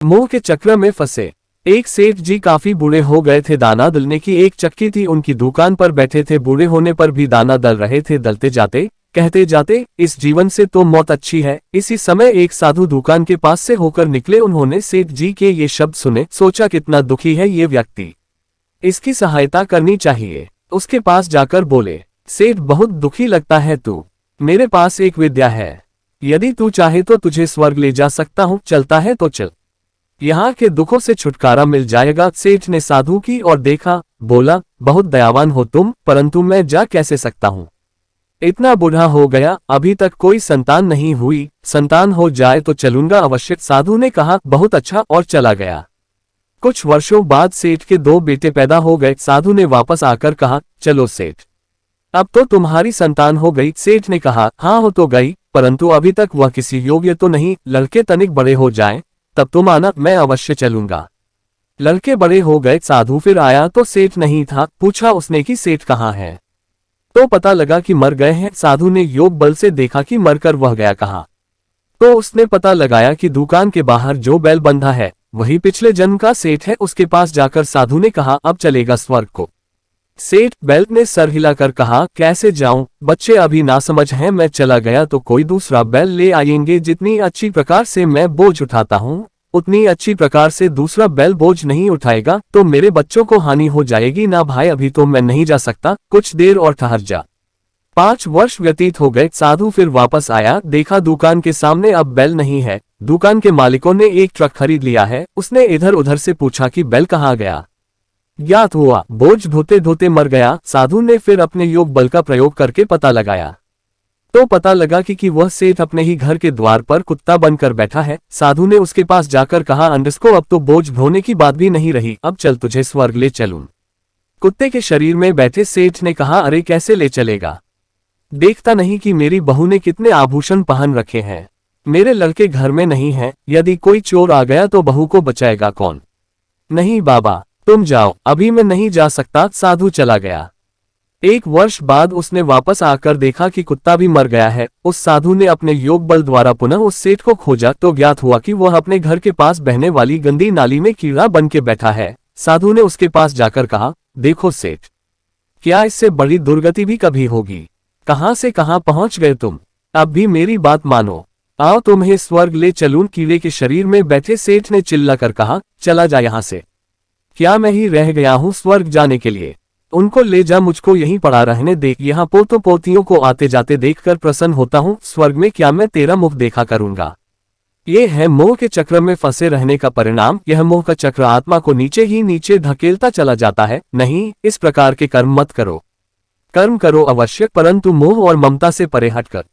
मोह के चक्र में फंसे। एक सेठ जी काफी बूढ़े हो गए थे। दाना दलने की एक चक्की थी, उनकी दुकान पर बैठे थे। बूढ़े होने पर भी दाना दल रहे थे। दलते जाते कहते जाते, इस जीवन से तो मौत अच्छी है। इसी समय एक साधु दुकान के पास से होकर निकले। उन्होंने सेठ जी के ये शब्द सुने। सोचा, कितना दुखी है ये व्यक्ति, इसकी सहायता करनी चाहिए। उसके पास जाकर बोले, सेठ बहुत दुखी लगता है तू, मेरे पास एक विद्या है, यदि तू चाहे तो तुझे स्वर्ग ले जा सकता हूँ। चलता है तो चल, यहाँ के दुखों से छुटकारा मिल जाएगा। सेठ ने साधु की ओर देखा, बोला, बहुत दयावान हो तुम, परंतु मैं जा कैसे सकता हूँ? इतना बूढ़ा हो गया, अभी तक कोई संतान नहीं हुई। संतान हो जाए तो चलूंगा अवश्य। साधु ने कहा, बहुत अच्छा, और चला गया। कुछ वर्षों बाद सेठ के 2 बेटे पैदा हो गए। साधु ने वापस आकर कहा, चलो सेठ, अब तो तुम्हारी संतान हो गई। सेठ ने कहा, हाँ हो तो गई, परंतु अभी तक वह किसी योग्य तो नहीं। लड़के तनिक बड़े हो जाएं, तब तुम आना, मैं अवश्य चलूंगा। लड़के बड़े हो गए। साधु फिर आया तो सेठ नहीं था। पूछा उसने कि सेठ कहाँ है, तो पता लगा कि मर गए हैं। साधु ने योग बल से देखा कि मरकर वह गया कहाँ, तो उसने पता लगाया कि दुकान के बाहर जो बैल बंधा है वही पिछले जन्म का सेठ है। उसके पास जाकर साधु ने कहा, अब चलेगा स्वर्ग को? सेठ बैल ने सर हिलाकर कहा, कैसे जाऊं, बच्चे अभी ना समझ हैं। मैं चला गया तो कोई दूसरा बैल ले आएंगे। जितनी अच्छी प्रकार से मैं बोझ उठाता हूं, उतनी अच्छी प्रकार से दूसरा बैल बोझ नहीं उठाएगा, तो मेरे बच्चों को हानि हो जाएगी ना। भाई अभी तो मैं नहीं जा सकता, कुछ देर और ठहर जा। 5 वर्ष व्यतीत हो गए। साधु फिर वापस आया, देखा दुकान के सामने अब बैल नहीं है। दुकान के मालिकों ने एक ट्रक खरीद लिया है। उसने इधर उधर से पूछा कि बैल कहाँ गया। ज्ञात हुआ बोझ ढोते ढोते मर गया। साधु ने फिर अपने योग बल का प्रयोग करके पता लगाया, तो पता लगा कि वह सेठ अपने ही घर के द्वार पर कुत्ता बनकर बैठा है। साधु ने उसके पास जाकर कहा, अंडस को अब तो बोझ ढोने की बात भी नहीं रही, अब चल तुझे स्वर्ग ले चलूं। कुत्ते के शरीर में बैठे सेठ ने कहा, अरे कैसे ले चलेगा, देखता नहीं कि मेरी बहू ने कितने आभूषण पहन रखे हैं। मेरे लड़के घर में नहीं है, यदि कोई चोर आ गया तो बहू को बचाएगा कौन? नहीं बाबा, तुम जाओ, अभी मैं नहीं जा सकता। साधु चला गया। 1 वर्ष बाद उसने वापस आकर देखा कि कुत्ता भी मर गया है। उस साधु ने अपने योग बल द्वारा पुनः उस सेठ को खोजा, तो ज्ञात हुआ कि वह अपने घर के पास बहने वाली गंदी नाली में कीड़ा बन के बैठा है। साधु ने उसके पास जाकर कहा, देखो सेठ, क्या इससे बड़ी दुर्गति भी कभी होगी? कहां से कहां पहुंच गए तुम, अब भी मेरी बात मानो, आओ तुम्हें स्वर्ग ले चलूं। कीड़े के शरीर में बैठे सेठ ने चिल्लाकर कहा, चला जा यहां से, क्या मैं ही रह गया हूं स्वर्ग जाने के लिए? उनको ले जा, मुझको यहीं पड़ा रहने दे। यहाँ पोतों पोतियों को आते जाते देखकर प्रसन्न होता हूँ। स्वर्ग में क्या मैं तेरा मुख देखा करूंगा? ये है मोह के चक्र में फंसे रहने का परिणाम। यह मोह का चक्र आत्मा को नीचे ही नीचे धकेलता चला जाता है। नहीं, इस प्रकार के कर्म मत करो। कर्म करो अवश्य, परंतु मोह और ममता से परे हटकर।